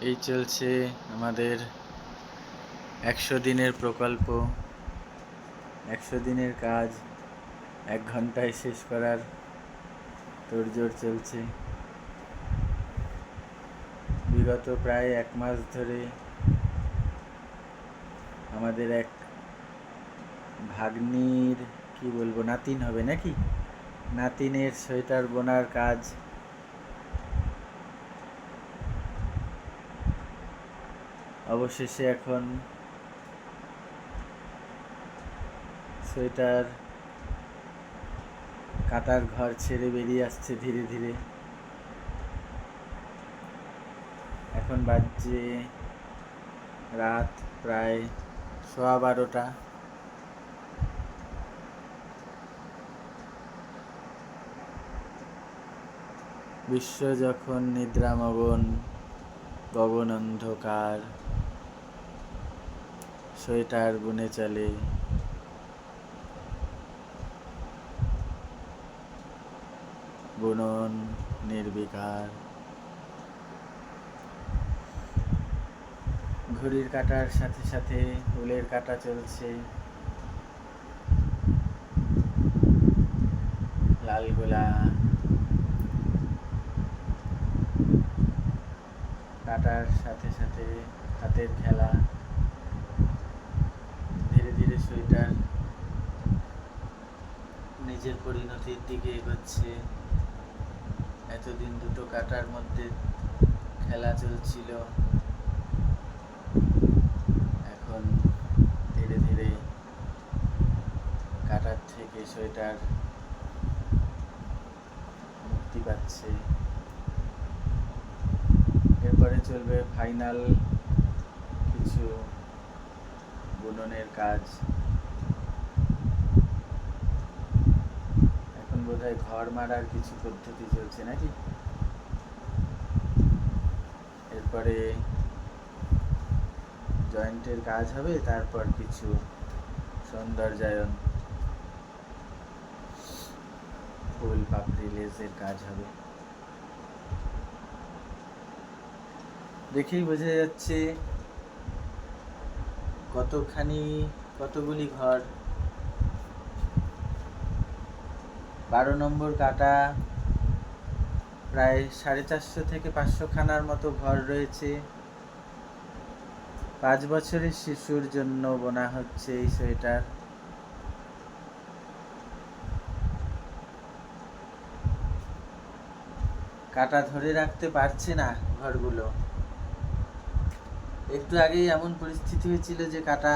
এই চলছে আমাদের 100 দিনের প্রকল্প। 100 দিনের কাজ 1 ঘন্টায় শেষ করার তোড়জোড় চলছে। বিগত প্রায় 1 মাস ধরে আমাদের এক ভাগ্নির, কি বলবো, নাতিন হবে নাকি, নাতিনের সোয়েটার বোনার কাজ অবশেষে এখন সোয়েটার কাটার ঘর ছেড়ে বেরিয়ে আসছে ধীরে ধীরে। এখন বাজছে রাত প্রায় 12:15। বিশ্ব যখন নিদ্রামগ্ন, গগন অন্ধকার, সোয়েটার বুনে চলে বুনন নির্বিকার। ঘড়ির কাঁটার সাথে সাথে উলের কাঁটা চলছে। লাল গোলা কাঁটার সাথে সাথে হাতের খেলা। ধীরে ধীরে সোয়েটার নিজের পরিণতির দিকে এগোচ্ছে। এতদিন দুটো কাঁটার মধ্যে খেলা চলছিল, এখন ধীরে ধীরে কাঁটার থেকে সোয়েটার মুক্তি পাচ্ছে। এরপরে চলবে ফাইনাল কিছু বুননের কাজ। এখন বোধহয় ঘর মারার কিছু পদ্ধতি চলছে নাকি। এরপরে জয়েন্টের কাজ হবে, তারপর কিছু সৌন্দর্যায়ন, ফুল পাপড়ি লেজের কাজ হবে। দেখেই বোঝা যাচ্ছে কতগুলি ঘর। 12 নম্বর কাটা প্রায় 450 থেকে 500 খানার মতো ঘর রয়েছে। 5 বছরের শিশুর জন্য বোনা হচ্ছে এই সোয়েটার। কাটা ধরে রাখতে পারছে না ঘরগুলো। একটু আগেই এমন পরিস্থিতি হয়েছিল যে কাটা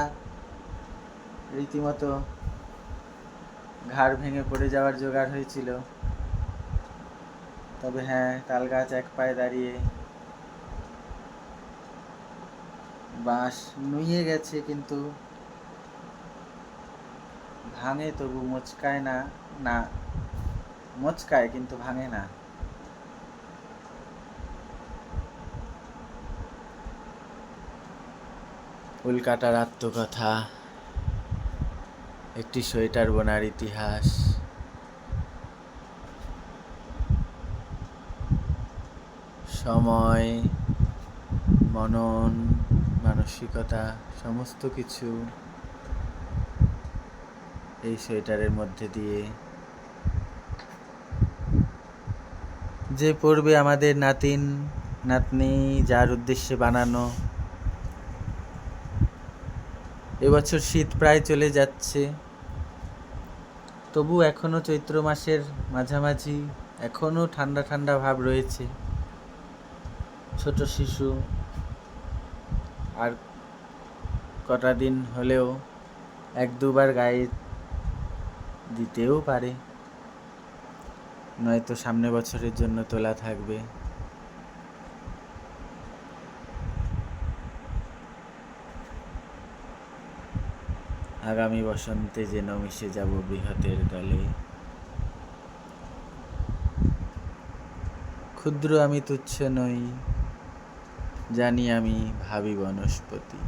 রীতিমতো ঘাড় ভেঙে পড়ে যাওয়ার জোগাড় হয়েছিল। তবে হ্যাঁ, তাল গাছ এক পায়ে দাঁড়িয়ে। বাঁশ নুয়ে গেছে কিন্তু ভাঙে, তবু মোচকায় না। না, মোচকায় কিন্তু ভাঙে না। উল কাটার আত্মকথা, একটি সোয়েটার বোনার ইতিহাস। সময়, মনন, মানসিকতা সমস্ত কিছু এই সোয়েটারের মধ্যে দিয়ে যে পড়বে আমাদের নাতিন নাতনি, যার উদ্দেশ্যে বানানো। এবছর শীত প্রায় চলে যাচ্ছে, তবু এখনো চৈত্র মাসের মাঝামাঝি, এখনো ঠান্ডা ঠান্ডা ভাব রয়েছে। ছোট শিশু আর কটা দিন হলেও 1-2 বার গায়ে দিতেও পারে, নয়তো সামনে বছরের জন্য তোলা থাকবে। আগামী বসন্তে যেন মিশে যাব বৃহতের দলে। ক্ষুদ্র আমি তুচ্ছ নই, জানি আমি ভাবি বনস্পতি।